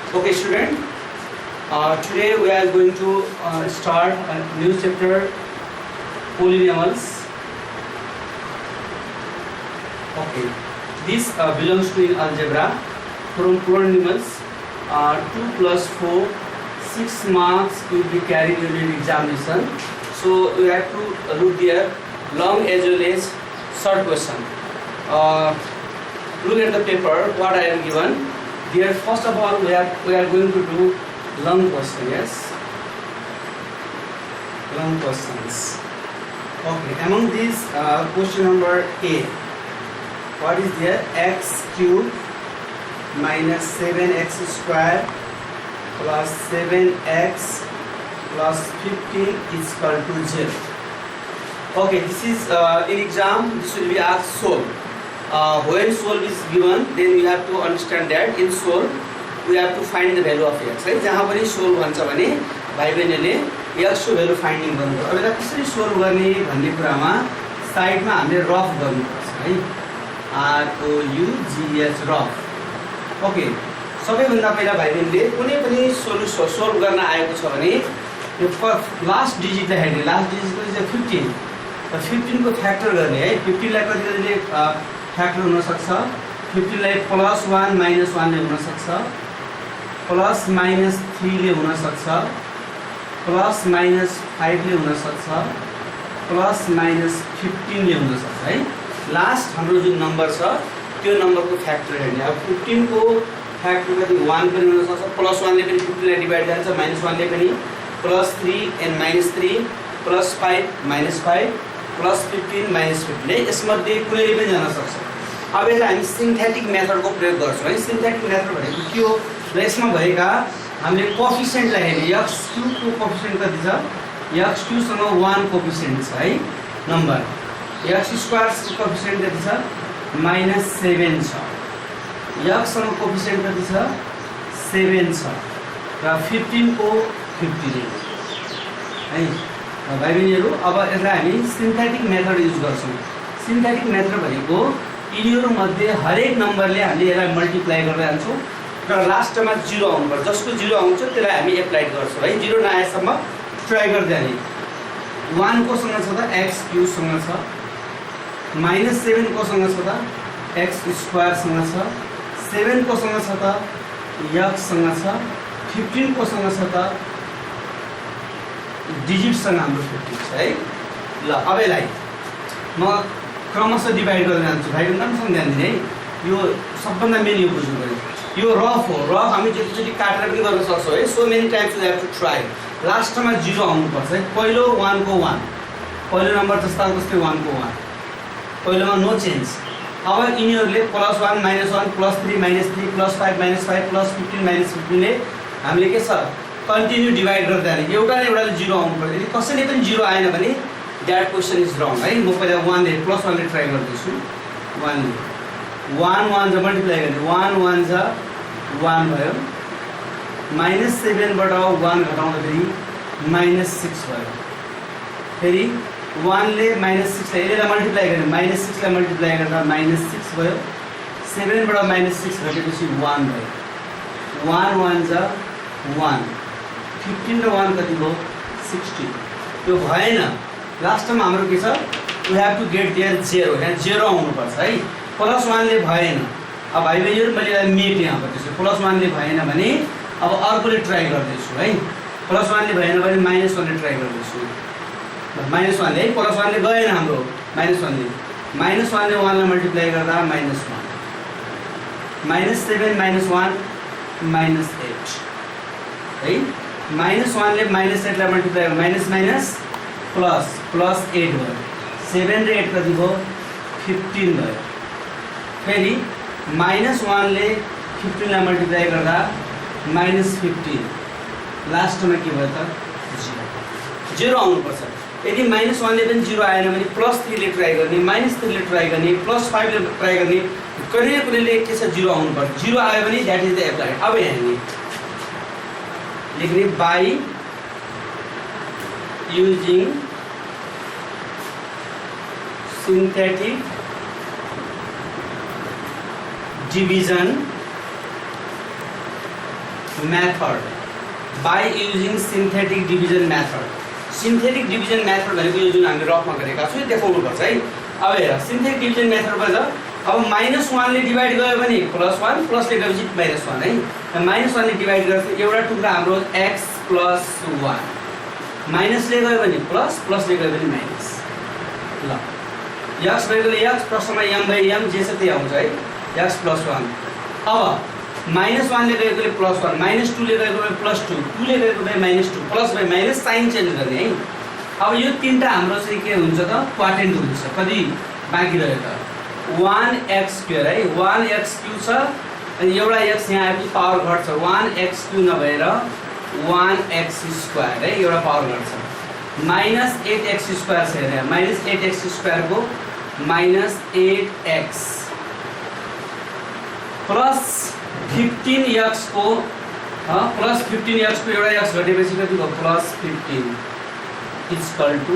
Okay, student. Today we are going to start a new chapter, polynomials. Okay, this belongs to in algebra. From polynomials, 2 plus 4, 6 marks will be carried in your examination. So we have to look there, long as well as short question. Look at the paper. What I am given. Here, first of all, we are going to do long question. Yes, long questions. Okay, among these, question number A. What is there? X cube minus 7x square plus 7x plus 15 is equal to 0. Okay, this is in exam. This will be asked solve. When solve is given, then you have to understand that in solve we have to find the value of x. है जहाँ पनि solve भन्छ भने भाइ बहिनीले x को value finding गर्नु। अब यसलाई कसरी सोल्भ गर्ने भन्ने कुरामा साइडमा हामीले रफ गर्नुपर्छ है। ROUGH rough. ओके, सबैभन्दा पहिला भाइ बहिनीले कुनै पनि सोल्भ गर्न आएको छ भने यो लास्ट डिजिटलाई हेर्ने। लास्ट डिजिट चाहिँ 15। र 15 को फ्याक्टर गर्ने है। 15 लाई कतिले फ्याक्टर हुन सक्छ। 15 लाई +1 -1 ले हुन सक्छ, +-3 ले हुन सक्छ, +-5 ले हुन सक्छ, +-15 ले हुन सक्छ है। लास्ट हाम्रो जुन नम्बर छ त्यो नम्बरको फ्याक्टर हेर्ने। अब 15 को फ्याक्टर कति 1 पनि हुन सक्छ, +1 ले पनि 15 लाई डिभाइड गर्छ, -1 ले पनि, +3 and -3, +5 -5, +15 -15 है। यसमध्ये कुनैले पनि जान सक्छ। अब यसलाई हामी सिन्थेटिक मेथडको प्रयोग गर्छौँ है। सिन्थेटिक मेथड भनेको के हो? र यसमा भएका हामीले कोफिसिएन्टलाई हेर्ने। x2 को कोफिसिएन्ट कति छ? x2 सँग 1 कोफिसिएन्ट छ है नम्बर। x2 को कोफिसिएन्ट कति छ? -7 छ। x सँग कोफिसिएन्ट कति छ? 7 छ। र 15 को 15 है। भाइ बहिनीहरू, अब यसलाई हामी सिन्थेटिक मेथड युज गर्छौँ। सिन्थेटिक मेथड भनेको यिनीहरू मध्ये हरेक नम्बरले हामीले यसलाई मल्टिप्लाई गर्दै जान्छौँ र लास्टमा 0 आउनुपर्छ। जसको 0 आउँछ त्यसलाई हामी एप्लाई गर्छौँ है। 0 नआएसम्म ट्राई गर्दै जाने। 1 कोसँग छ त x³ सँग छ, -7 कोसँग छ त x² सँग छ, 7 कोसँग छ त x सँग छ, 15 कोसँग छ त डिजिटसँग हाम्रो 15 छ है। ल, अब यसलाई म क्रमशः डिभाइड गर्दै जान्छु। भाइ राम्रोसँग ध्यान दिने है। यो सबभन्दा मेन यो बुझ्नु पऱ्यो। यो रफ हो। रफ हामी जतिचोटि काटेर पनि गर्न सक्छौँ है। So many times you have to try. लास्टमा 0 आउनुपर्छ है। पहिलो 1 को 1, पहिलो नम्बर जस्ता जस्तै 1 को 1, पहिलोमा नो चेन्ज। अब यिनीहरूले +1 -1 +3 -3 +5 -5 +15 -15 ले हामीले के छ कन्टिन्यू डिभाइड गर्दै जाने। एउटा न एउटाले 0 आउनुपर्छ। यदि कसैले पनि 0 आएन भने द्याट क्वेसन इज रङ है। म पहिला 1 ले +1 ले ट्राई गर्दैछु। 1 ले 1 1 जा मल्टिप्लाई गर्ने। 1 1 जा 1 भयो। -7 बाट 1 घटाउँदाखेरि -6 भयो। फेरि 1 ले -6 लाई यसलाई मल्टिप्लाई गर्ने। -6 लाई मल्टिप्लाई गर्दा -6 भयो। 7 बाट -6 घटेपछि 1 भयो। 1 1 जा 1, 15 र 1 कति भयो? 16। त्यो भएन। लास्टमा हाम्रो के छ? We have to get there 0। यहाँ 0 आउनुपर्छ है। +1 ले भएन। अब भाइ बहिनीहरू मैले यसलाई मेट यहाँ गर्दैछु। +1 ले भएन भने अब अर्कोले ट्राई गर्दैछु है। +1 ले भएन भने -1 ले ट्राई गर्दैछु। -1 ले है। +1 ले गएन हाम्रो। -1 ले -1 ले 1 लाई मल्टिप्लाई गर्दा -1, -7 -1 -8 है। -1 ले -8 लाई मल्टिप्लाई गर्दा -, +8 भयो। 7 र 8 कति भयो? 15 भयो। फेरि -1 ले 15 लाई मल्टिप्लाई गर्दा -15। लास्टमा के भयो त? 0 आउनुपर्छ। यदि -1 ले पनि 0 आएन भने +3 ले ट्राई गर्ने, -3 ले ट्राई गर्ने, +5 ले ट्राई गर्ने। कुनैले के छ 0 आउनुपर्छ। 0 आयो भने द्याट इज द एप्लाइड। अब यहाँ लेख्ने by using synthetic division method by using synthetic division method. Synthetic division method भनेको यो जुन हामीले रफमा गरेका छौँ देखाउनुपर्छ है। अब हेर सिन्थेटिक डिभिजन मेथडमा छ अब -1 ले डिभाइड गयो भने +1 प्लसले गएपछि -1 है। -1 ले डिभाइड गर्छ एउटा टुक्रा हाम्रो x + 1 माइनसले गयो भने प्लस प्लसले गयो भने माइनस। ल x भएकोले x प्रश्नमा m/m जे छ त्यही आउँछ है x + 1। अब -1 ले गएकोले +1 -2 ले गएकोले +2 2 ले गएकोले -2 plus by minus sign change गर्ने है। अब यो तीनटा हाम्रो चाहिँ के हुन्छ त क्वाड्रेन्ट हुन्छ। कति बाँकी रह्यो त 1x² है 1x³ छ अनि एउटा x यहाँ आएपछि पावर घट्छ 1x³ नभएर 1x² है एउटा पावर घट्छ -8x² छ यहाँ -8x² को -8x प्लस 15x को प्लस 15x को एउटा x घटेपछि कति भयो +15 इक्वल टु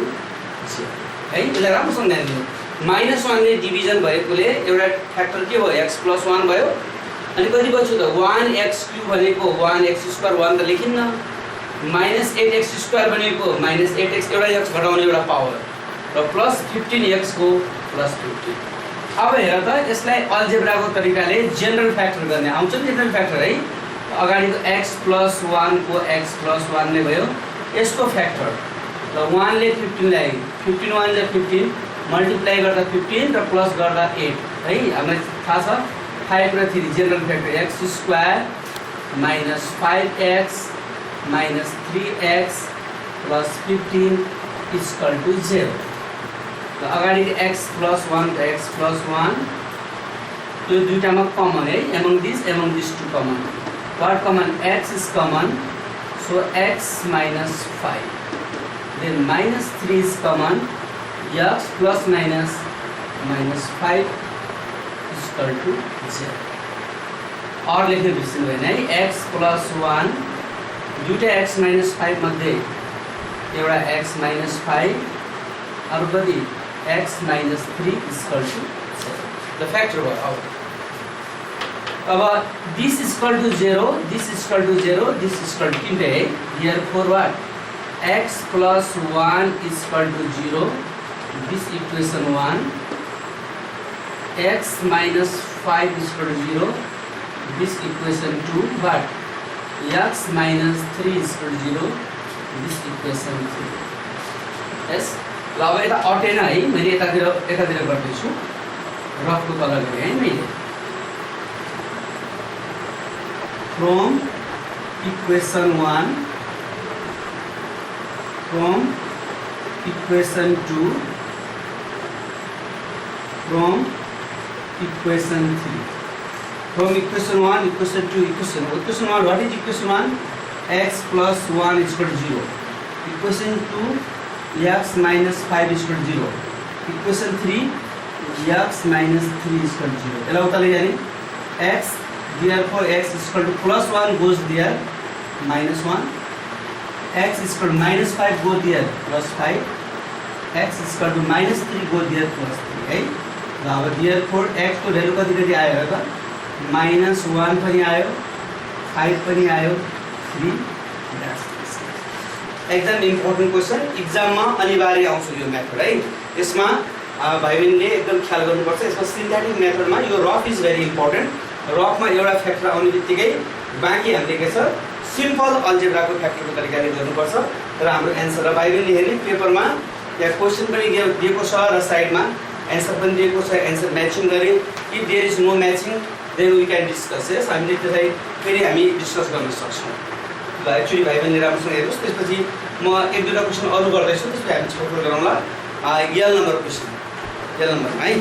0 है। यसलाई राम्रोसँग ध्यान दिनु। -1 ले डिभिजन भएकोले एउटा फ्याक्टर के भयो x + 1 भयो अनि कति बच्यो त 1x³ भनेको 1x² 1 त लेखिन्न -8x² भनेको -8x एउटा x घटाउने एउटा पावर र प्लस 15x को +15। अब हेर त यसलाई अल्जेब्राको तरिकाले जेनरल फ्याक्टर गर्ने आउँछ नि जेनरल फ्याक्टर है। अगाडिको x + 1 को x + 1 ले भयो यसको फ्याक्टर र 1 ले 15 लाई 15 1 जा 15 मल्टिप्लाई गर्दा 15 र प्लस गर्दा 8 है। हामीलाई थाहा छ 5 र 3 general factor x² - 5x - 3x + 15 equal to 0। र अगाडि x + 1 त x + 1 त्यो दुईटामा कमन है among these two common what common x is common so x - 5 then -3 is common x + -5 equal to 0 और लेख्ने बिर्सिनु भएन है x + 1 दुईटा x - 5 मध्ये एउटा x - 5 अरु कति x - 3 equal to 0 the factor भयो। अब this equal to 0 this equal to 0 this equal to तीनटै है। Therefore what x + 1 equal to 0 this equation 1 x - 5 equal to 0 this equation 2 but x - 3 equal to 0 this equation 3 yes। ल अब यता attain है मैले यतातिर गर्दैछु रफको कलर गरेँ है मैले from equation 1 from equation 2 from equation 3 from equation 1 equation 2 equation 1 what is equation 1 x + 1 equal to 0 equation 2 x - 5 equal to 0 equation 3 x - 3 equal to 0 यसलाई उता लैजाने x therefore x equal to +1 goes there -1 x equal to -5 go there +5 x equal to -3 go there +3 है। अब therefore x को value कति कति आयो र त -1 पनि आयो 5 पनि आयो 3 एकदम इम्पोर्टेन्ट क्वेसन एक्जाममा अनिवार्य आउँछ यो मेथड है। यसमा भाइ बहिनीले एकदम ख्याल गर्नुपर्छ। यसमा सिन्थेटिक मेथडमा यो रफ इज भेरी इम्पोर्टेन्ट। रफमा एउटा फ्याक्टर आउने बित्तिकै बाँकी हामीले के छ सिम्पल अल्जेब्राको फ्याक्टरको तरिकाले गर्नुपर्छ र हाम्रो एन्सर र भाइ बहिनीले हेर्ने पेपरमा यहाँ क्वेसन पनि दिएको छ र साइडमा एन्सर पनि दिएको छ एन्सर म्याचिङ गरे if there is no matching then we can discuss यस हामीले त्यसलाई फेरि हामी डिस्कस गर्न सक्छौँ। ल एक्चुअली भाइ बहिनी राम्रोसँग हेर्नुहोस् त्यसपछि म एक दुईवटा क्वेसन अरू गर्दैछु त्यसपछि हामी छुट्टो गरौँला। यल नम्बर क्वेसन यल नम्बर है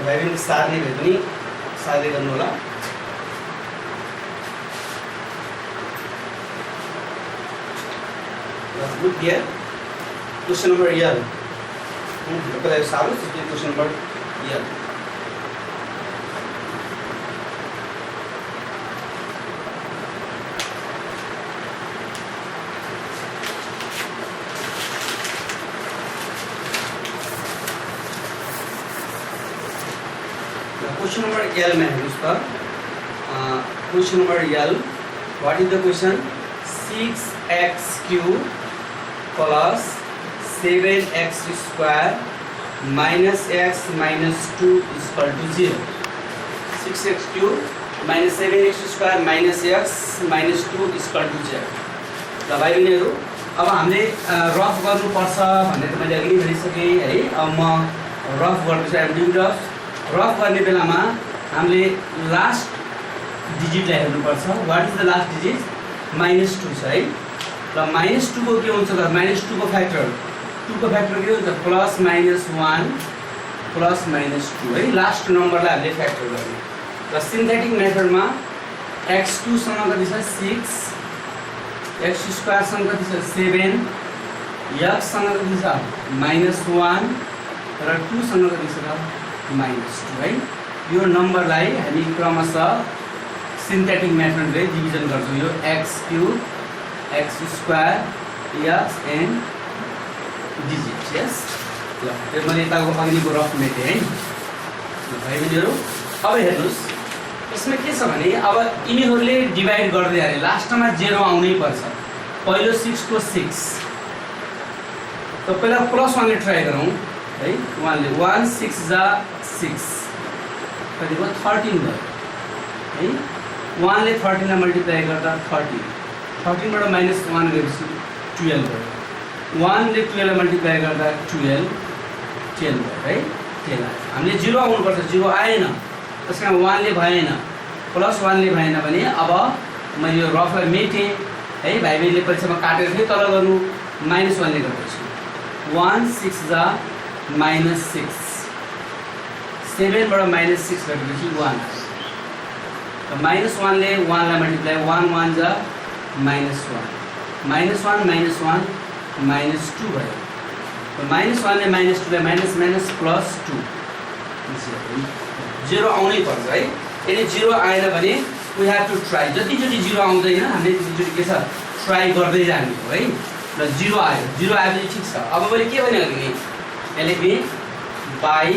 भाइ बहिनी सार्ने भए पनि सार्दै गर्नु होला। Look here, question number L. Because I saw this question number L. Question number L में हेर्नुस् त question number L what is the question 6x cube plus 7x square minus x minus 2 is equal to 0 6x cube minus 7x square minus x minus 2 is equal to 0 ल भाइ बहिनीहरु अब हामीले rough गर्नुपर्छ भन्ने त मैले अघि भनिसके है अब म रफ गर्छु एमडी रफ गर्ने बेलामा हामीले लास्ट डिजिटलाई हेर्नुपर्छ what is the last digit -2 छ है ल -2 को के हुन्छ त -2 को फ्याक्टर 2 को फ्याक्टर के हुन्छ प्लस -1 प्लस -2 है लास्ट नम्बरलाई हामीले फ्याक्टर गर्ने र सिन्थेटिक मेथडमा x2 सँग कति छ 6 x स्क्वायर सँग कति छ 7 x सँग कति छ -1 र 2 सँग कति छ -2 है यो नम्बरलाई हामी क्रमशः सिन्थेटिक मेथडले डिभिजन गर्छौं यो x³ x square x and digit यस ल त्यो मैले यताको अघिको रफ मेटे है भाइ बहिनीहरु अब हेर्नुस् यसमा के छ भने अब यिनीहरुले डिभाइड गर्दै आए लास्टमा 0 आउनै पर्छ पहिलो 6 को 6 त पहिला +1 ले ट्राई गरौँ है 1 ले 1 6 जा 6 कति भयो 13 भयो है 1 ले 13 लाई मल्टिप्लाई गर्दा 13 13 बाट -1 गरेपछि 12 भयो 1 ले 12 लाई मल्टिप्लाई गर्दा 12 10 भयो है 10 हामीले 0 आउनु पर्छ 0 आएन त्यसकारण 1 ले भएन +1 ले भएन भने अब मैले यो रफलाई मेटे है भाइ बहिनीले परीक्षामा काटेर फेरि तल गर्नु -1 ले गर्दैछु 1 6 जा -6 7 बाट -6 गरेपछि 1 त -1 ले 1 लाई मल्टिप्लाई 1 1 जा -1 -1 -2 भयो त -1 ले -2 ले माइनस माइनस +2 0 आउनै पर्छ है यदि 0 आएन भने वी हैव टु ट्राई जति 0 आउँदैन हामीले त्यति के छ ट्राई गर्दै जाने हो है र 0 आयो 0 आएपछि ठीक छ अब मैले के भने अघि यसले के by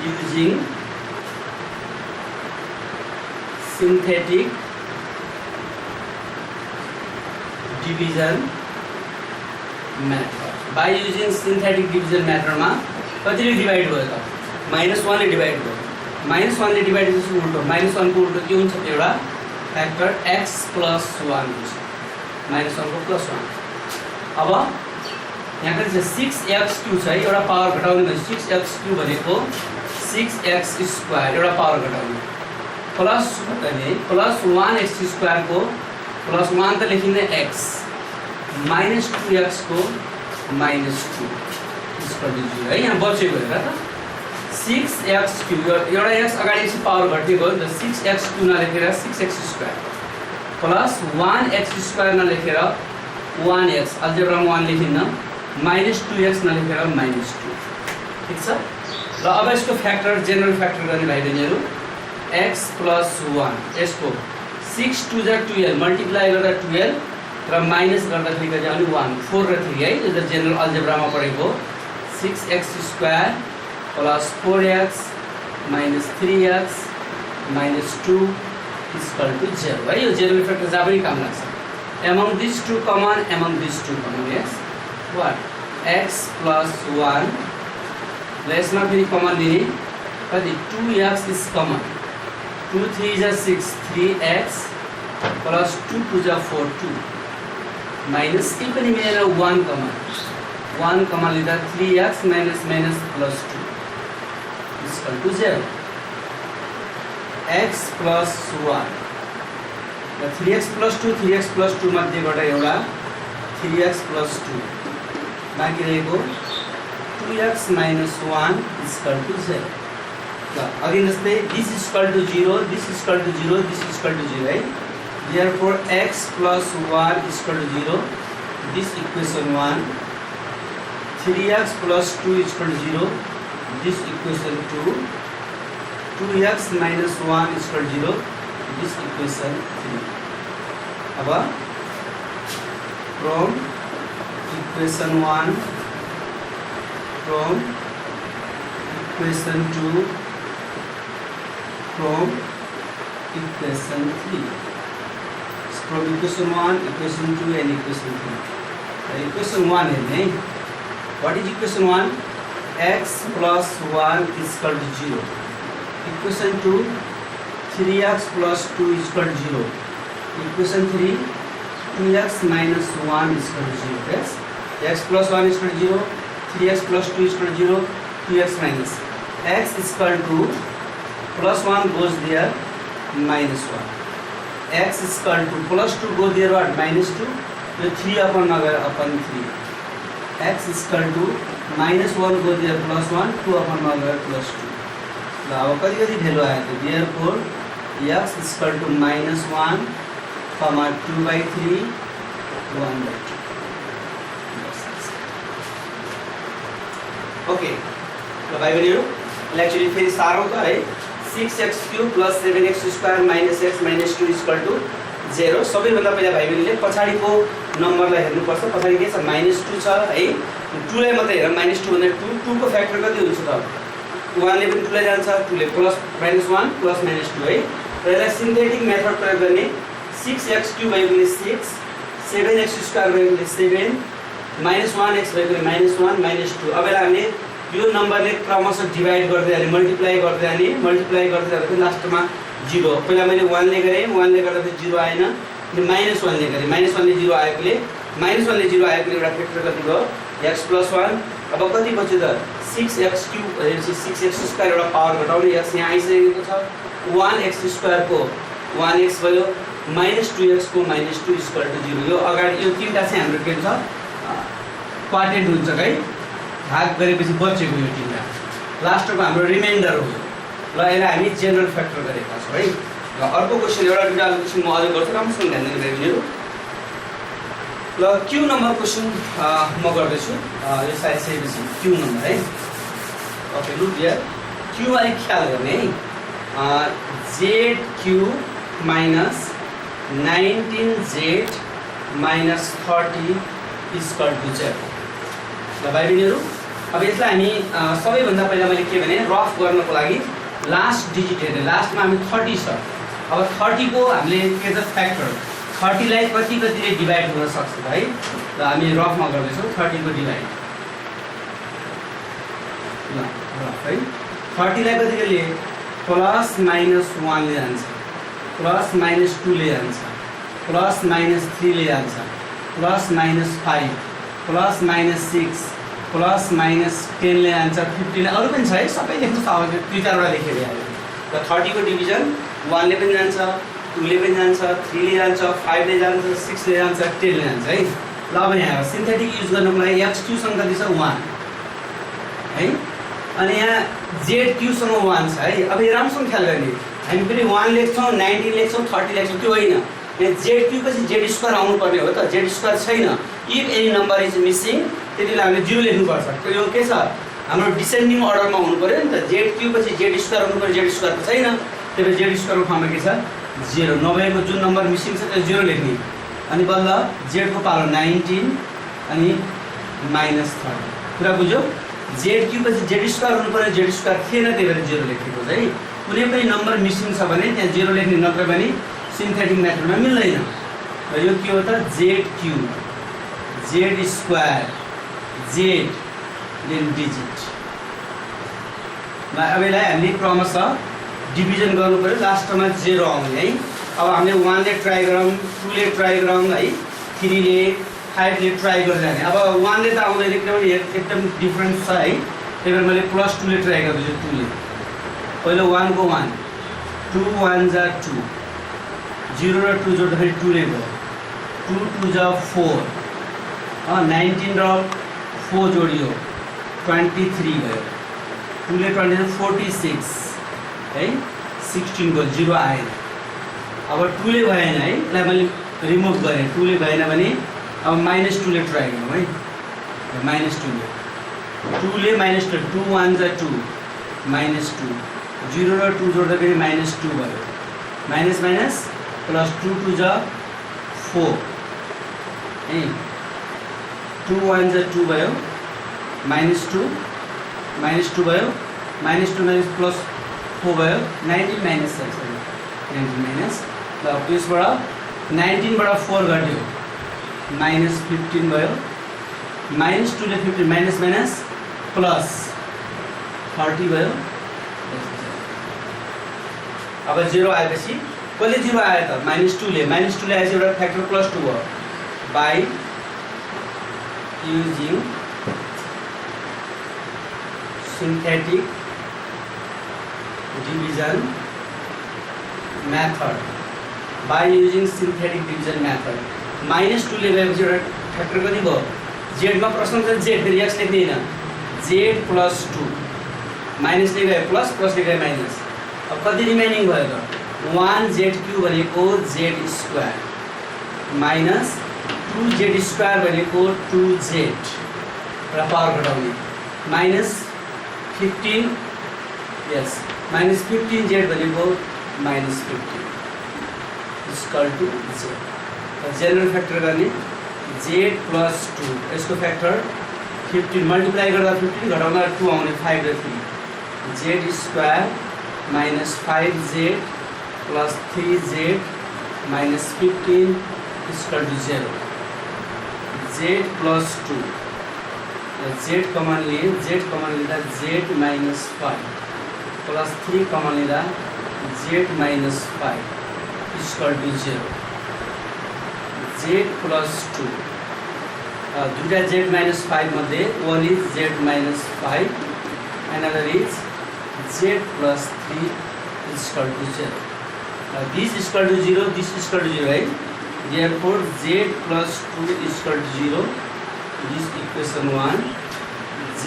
using synthetic division method by using synthetic division मेथडमा कतिले डिभाइड भयो त -1 ले डिभाइड भयो -1 ले डिभाइड गरेपछि उल्टो -1 को उल्टो के हुन्छ एउटा फ्याक्टर x + 1 हुन्छ -1 को +1 अब यहाँ कति छ 6x³ छ है एउटा पावर घटाउने भने 6x³ भनेको 6x² एउटा पावर घटाउने प्लस भने +1x² को +1 त लेखिँदै x -2x को -2 है यहाँ बचेको हेर त 6x³ एउटा x अगाडि चाहिँ पावर घटेको हो नि त 6x³ नलेखेर 6x² प्लस 1x² नलेखेर 1x अल्जेब्रामा 1 लेखिन्न -2x नलेखेर -2 ठीक छ र अब यसको फ्याक्टर जेनरल फ्याक्टर गर्ने भाइ बहिनीहरु x + 1 यसको 6 2 जा 12 मल्टिप्लाई गर्दा 12 र माइनस गर्दाखेरि कति आउने 1 4 र 3 है यो त जेनरल अल्जेब्रामा पढेको 6x² plus 4x minus 3x minus 2 is equal to 0 है यो जेनरल फ्याक्टर जहाँ पनि काम लाग्छ among these two common yes what x plus 1 र यसमा फेरि कमन लिने कति 2x is common 2 3 जा 6 3x plus 2 2 जा 4 2 minus के पनि मिलेर 1 कमन लिँदा 3x minus minus plus 2 is equal to 0 x plus 1 र 3x plus 2 मध्येबाट एउटा 3x plus 2 बाँकी रहेको 2x minus 1 is equal to 0 ल अघि जस्तै this is equal to 0 this is equal to 0 this is equal to 0 है therefore x plus 1 is equal to 0 this equation 1 3x plus 2 is equal to 0 this equation 2 2x minus 1 is equal to 0 this equation 3 अब from equation 1 from equation 2 from equation 3. From equation 1, equation 2 and equation 3. Equation 1 है what is equation 1? X plus 1 is equal to 0. Equation 2, 3x plus 2 is equal to 0. Equation 3, 2x minus 1 is equal to 0. Yes? X plus 1 is equal to 0, 3x plus 2 is equal to 0, 2x minus. X is equal to plus 1 goes there, minus 1. X is equal to plus 2 go there what? Minus 2. So 3 upon 3. X is equal to minus 1 go there plus 1, 2 upon plus 2. अब कति value आयो त therefore x is equal to minus 1, 2/3, 1/2. Okay ल भाइ बहिनीहरु actually फेरि सारौँ त है 6x³ + 7x² - x - 2 = 0. सबैभन्दा पहिला भाइ बहिनीले पछाडीको नम्बरलाई हेर्नुपर्छ. पछाडी के छ -2 छ है. 2 लाई मात्रै हेर -2 भन्दा 2 को फ्याक्टर कति हुन्छ त 1 ले पनि 2 लाई जान्छ 2 ले प्लस -1 प्लस -2 है. र यसलाई सिन्थेटिक मेथड प्रयोग गर्ने 6x³ भएको 6 7x² भएको 7 -1x भएको -1 -2. अब यसलाई हामीले यो नम्बरले क्रमशः डिभाइड गर्दै जाने मल्टिप्लाई गर्दै जाने लास्टमा 0. पहिला मैले 1 ले गरे 1 ले गर्दा 0 आएन अनि -1 ले गरे -1 ले 0 आएकोले एउटा फ्याक्टर कति भयो x + 1. अब कति बच्यो त 6x³ 6x² एउटा पावर घटाउने x यहाँ आइसकेको छ 1x² को 1x भयो -2x को -2 = 0. यो अगाडि यो तीनटा चाहिँ हाम्रो के हुन्छ क्वाड्रेन्ट हुन्छ है. भाग गरेपछि बचेको यो तीनटा लास्टको हाम्रो रिमाइन्डर हो. ल यसलाई हामी जेनरल फ्याक्टर गरेका छौँ है. र अर्को क्वेसन एउटा दुईटा क्वेसन म अझै गर्छु राम्रोसँग ध्यान दिनु भेट्नेहरु. ल क्यू नम्बर क्वेसन म गर्दैछु. यो साइड सेभिसी क्यू नम्बर है. ओके लुक हियर क्यू अलिक ख्याल गर्ने है. zq minus 19z minus 30 = 0. ल भाइ बहिनीहरु अब यसलाई हामी सबैभन्दा पहिला मैले के भने रफ गर्नको लागि लास्ट डिजिट हेर्ने लास्टमा हामी 30 छ. अब 30 को हामीले के छ फ्याक्टर 30 लाई कतिले डिभाइड गर्न सक्छ है. ल हामी रफमा गर्दैछौँ 30 को डिभाइड. ल रफ है 30 लाई कतिले प्लस माइनस 1 ले जान्छ प्लस माइनस 2 ले जान्छ प्लस माइनस 3 ले जान्छ plus minus 5 plus minus 6 plus minus 10 ले जान्छ 15 अरु पनि छ है. सबै लेख्नु छ अब 2-4 लेखेर आयो. र 30 को डिभिजन 1 ले पनि जान्छ 2 ले पनि जान्छ 3 ले जान्छ 5 ले जान्छ 6 ले जान्छ 10 ले जान्छ है. ल अब यहाँ सिन्थेटिक युज गर्नको लागि x2 सँग कति छ 1 है. अनि यहाँ zq सँग 1 छ है. अब यो राम्रोसँग ख्याल गर्ने हामी पनि 1 लेख्छौँ 19 लेख्छौँ 30 लेख्छौँ त्यो होइन. यहाँ zq पछि z² आउनु पर्ने हो त. z² छैन. If any number is missing त्यतिबेला हामीले 0 लेख्नु पर्छ. यो के छ हाम्रो डिसेन्डिङ अर्डरमा हुनु पर्यो नि त. zq पछि z² आउनु पर्यो z² त छैन. त्यसैले z² को ठाउँमा के छ 0 नभएको जुन नम्बर मिसिङ छ त्यो 0 लेख्ने. अनि बल्ल z को पावर 19 अनि -30. कुरा बुझ्यो. zq पछि z² हुनु पर्यो z² थिएन त्यही भएर 0 लेखेको है. कुनै पनि नम्बर मिसिङ छ भने त्यहाँ 0 लेख्ने नत्र भने सिन्थेटिक मेथडमा मिल्दैन. र यो के हो त zq z² z then digit. अब यसलाई हामीले क्रमशः डिभिजन गर्नु पर्यो लास्टमा 0 आउने है. अब हामीले 1 ले ट्राई गरौँ 2 ले ट्राई गरौँ है 3 ले 5 ले ट्राई गर्दै जाने. अब 1 ले त आउँदैन किनभने एकदम डिफरेन्स छ है. त्यही भएर मैले +2 ले ट्राई गर्दैछु 2 ले. पहिलो 1 को 1 2 1 जा 2 0 र 2 जोड्दाखेरि 2 ले भयो 2 2 जा 4 19 र 4 जोडियो 23 भयो 2 ले 20 46 है 16 को 0 आएन. अब 2 ले भएन है. यसलाई मैले रिमुभ गरेँ 2 ले भएन भने अब -2 ले ट्राई गरौँ है. -2 ले 2 ले -2 2 1 जा 2 -2 0 र 2 जोड्दाखेरि -2 भयो माइनस माइनस प्लस 2 2 जा 4 है 2 1 जा 2 भयो -2 भयो -2 माइनस प्लस 4 भयो 19 माइनस 19 माइनस ल त्यसबाट 19 बाट 4 घट्यो माइनस 15 भयो माइनस 2 ले 15 माइनस माइनस प्लस 30 भयो। अब 0 आएपछि कसले 0 आयो त -2 ले आएपछि एउटा फ्याक्टर +2 भयो by using synthetic division method by using synthetic division method -2 ले गएपछि एउटा फ्याक्टर कति भयो z मा प्रश्न छ z फेरि x लेख्दैन z + 2 माइनस ले गए प्लस प्लस ले गए माइनस अब कति रिमेनिङ भयो त 1z³ भनेको z² माइनस 2z² भनेको 2z र पावर घटाउने माइनस 15 यस माइनस 15z भनेको minus 15 equal to z general factor गर्ने z + 2 यसको फ्याक्टर 15 मल्टिप्लाई गर्दा 15 घटाउँदा 2 आउने 5 र 3 z² minus 5z plus 3z minus 15 equal to 0 z + 2 z common लिए z कमन लिँदा z माइनस 5 प्लस 3 कमन लिँदा z minus 5 equal to 0 z + 2 दुईटा z माइनस 5 मध्ये one is z minus 5 another is z + 3 equal to 0 this equal to 0 this equal to 0 है therefore z + 2 equal to 0 this equation 1 z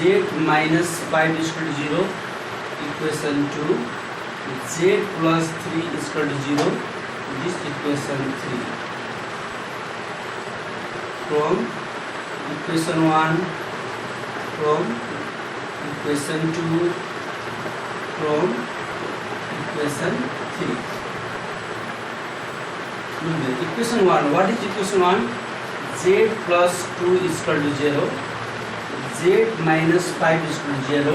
minus 5 is equal to 0 equation 2 z plus 3 is equal to 0 this equation 3 from equation 1 from equation 2 from equation 3 look at equation 1 what is equation 1 z plus 2 is equal to 0 z minus 5 is equal to 0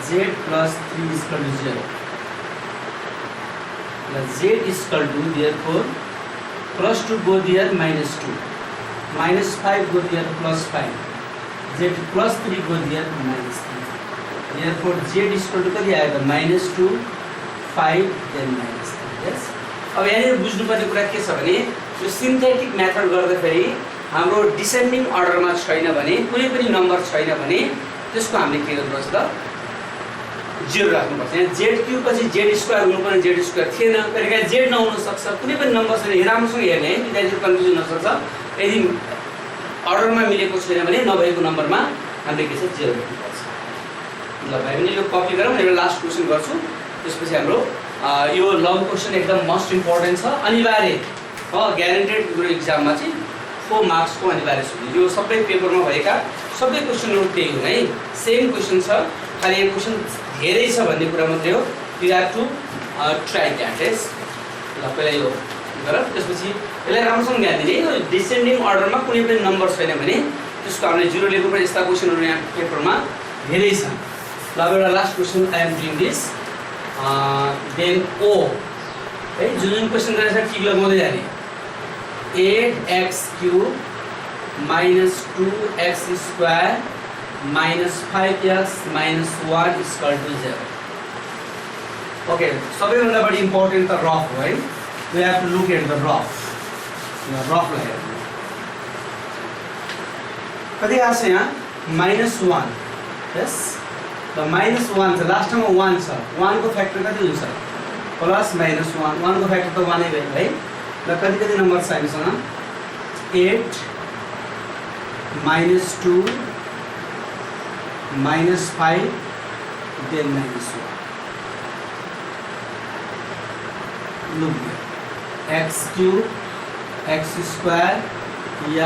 z plus 3 is equal to 0 now z is equal to therefore plus 2 go there minus 2 minus 5 go there plus 5 z plus 3 go there minus 3 therefore z is equal to कति आयो त minus 2 5 then minus 3 yes अब यहाँ बुझ्नुपर्ने कुरा के छ भने यो सिन्थेटिक मेथड गर्दाखेरि हाम्रो डिसेन्डिङ अर्डरमा छैन भने कुनै पनि नम्बर छैन भने त्यसको हामीले के गर्नुपर्छ त 0 राख्नुपर्छ। यहाँ z³ पछि z² हुनुपर्ने z² थिएन कहिलेकाहीँ z नहुन सक्छ कुनै पनि नम्बर छैन राम्रोसँग हेर्ने है विद्यार्थीहरु कन्फ्युजन हुन सक्छ यदि अर्डरमा मिलेको छैन भने नभएको नम्बरमा हामीले के छ 0 राख्नुपर्छ। ल भाइ बहिनी यो कपी गरौँ म लास्ट क्वेशन गर्छु त्यसपछि हाम्रो यो लङ क्वेशन एकदम मोस्ट इम्पोर्टेन्ट छ अनिवार्य हो ग्यारेन्टेड तिम्रो एक्जाममा चाहिँ 4 मार्क्स को अनिवार्य छ यो सबै पेपरमा भएका सबै क्वेशनहरु त्यही हुन् है सेम क्वेशन छ खाली यो क्वेशन धेरै छ भन्ने कुरा मात्रै हो you have to try that is ल पहिला यो गर त्यसपछि यसलाई राम्रोसँग ध्यान दिने यो डिसेन्डिङ अर्डरमा कुनै पनि नम्बर छैन भने त्यसको हामीले 0 लेख्नु पर्छ यस्ता क्वेशनहरु यहाँ पेपरमा धेरै छन्। ल अब एउटा last question I am doing this then O है जुन क्वेशन गरेर टिक लगाउँदै जाने 8x³ minus 2x² minus 5x minus 1 is equal to 0 okay सबैभन्दा बढी इम्पोर्टेन्ट त रफ हो है we have to look at the rough लाई कति आछ यहाँ -1 yes the -1 छ लास्ट टाइममा 1 छ 1 को फ्याक्टर कति हुन्छ प्लस -1 1 को फ्याक्टर त 1 नै भयो है ल कति कति नम्बर छ हामीसँग 8 -2 -5 then -1 look x³ x²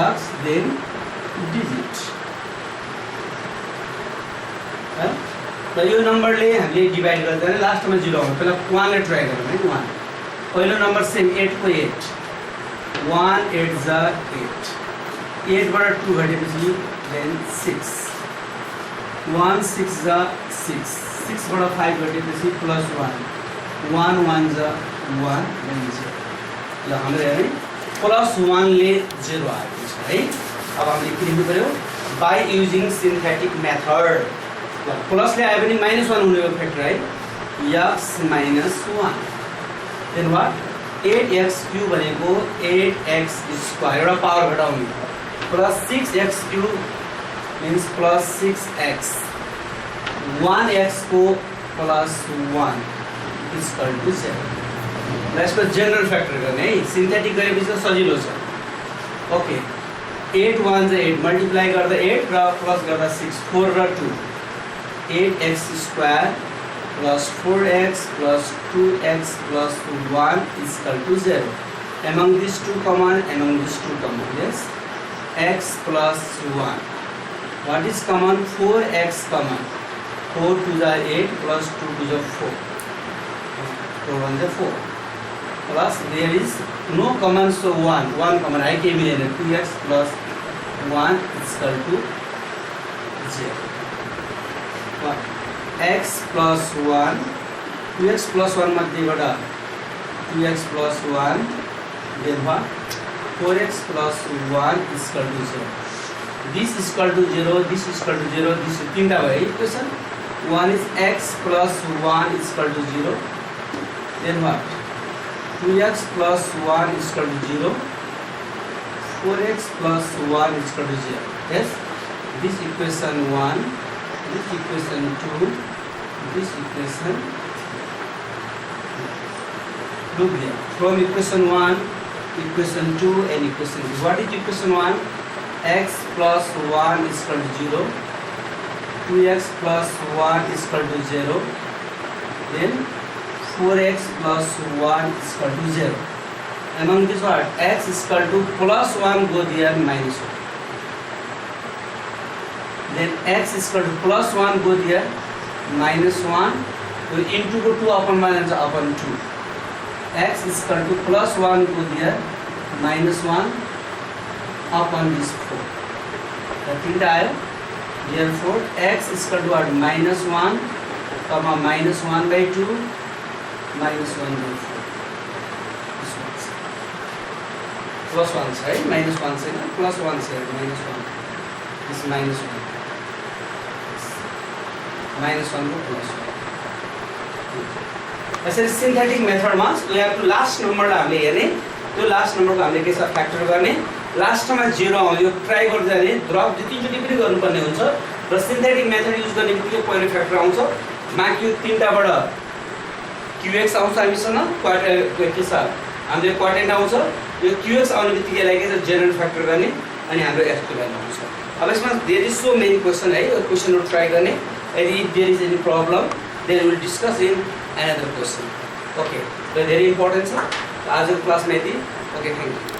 x then digit है त यो नम्बरले हामीले डिवाइड गर्दा लास्टमा 0 आउँछ पहिला 1 ले ट्राई गरौँ है 1 पहिलो नम्बर सेम 8 को 8 1 8 जा 8 8 बाट 2 घटेपछि then 6 1 6 जा 6 6 बाट 5 घटेपछि प्लस 1 1 1 जा 1 बनिन्छ। ल हाम्रो हेर्ने प्लस 1 ले 0 आएको छ है। अब हामीले के लेख्नु पर्यो बाइ युजिङ सिन्थेटिक मेथड। ल प्लस ले आयो भने -1 हुने हो फ्याक्टर है x -1 then what 8x cube भनेको 8x स्क्वायर एउटा पावर घटाउने plus 6x cube means plus 6x 1x को plus 1 is equal to 0। यसको जनरल फ्याक्टर गर्ने है सिन्थेटिक गरेपछि सजिलो छ। ओके 8 1 जा 8 मल्टिप्लाई गर्दा 8 र प्लस गर्दा 6 4 र 2 8x square plus 4x plus 2x plus 1 is equal to 0। Among these two common, yes, x plus 1। What is common? 4x common। 4 2 जा 8 plus 2 2 जा 4 4 1 जा 4 plus there is no common, so 1 common I came in 2x plus 1 is equal to 0। x plus 1 2x plus 1 मध्येबाट 2x plus 1 then what 4x plus 1 is equal to 0। this is equal to 0 this is equal to 0 this is तीनटा भयो equation. one is x plus 1 is equal to 0 then what 2x plus 1 is equal to 0 4x plus 1 is equal to 0। yes this equation 1 this equation 2 this equation look there from equation 1 equation 2 and equation 3 what is equation 1 x plus 1 is equal to 0 2x plus 1 is equal to 0 then 4x plus 1 is equal to 0। among this what x is equal to plus 1 go there minus 1 then x is equal to plus 1 go there minus 1 तो into को 2 upon 1 and upon 2 x is equal to plus 1 go there minus 1 upon this 4 the thing आयो therefore x is equal to what minus 1 comma minus 1 by 2 minus 1 by 4 this one plus 1 side minus 1 side plus 1 side minus 1 this minus 1 minus 1 को plus 1 यसरी synthetic मेथडमा यहाँको last नम्बरलाई हामीले हेर्ने त्यो last नम्बरको हामीले के छ फ्याक्टर गर्ने लास्टमा 0 आउँछ यो ट्राई गर्दै जाने ड्रप जतिचोटि पनि गर्नुपर्ने हुन्छ र सिन्थेटिक मेथड युज गर्ने बित्तिकै पहिलो फ्याक्टर आउँछ माथि यो तीनटाबाट qx आउँछ हामीसँग क्वार्टर के छ हामीले क्वार्टेन्ट आउँछ यो qx आउने बित्तिकै यसलाई के छ जेनरल फ्याक्टर गर्ने अनि हाम्रो x को भ्यालु आउँछ। अब यसमा there is so many question है यो क्वेशनहरु ट्राई गर्ने यदि there is any problem then we will discuss in another question। okay, so very important sir। आजको क्लासमा यति। okay, thank you।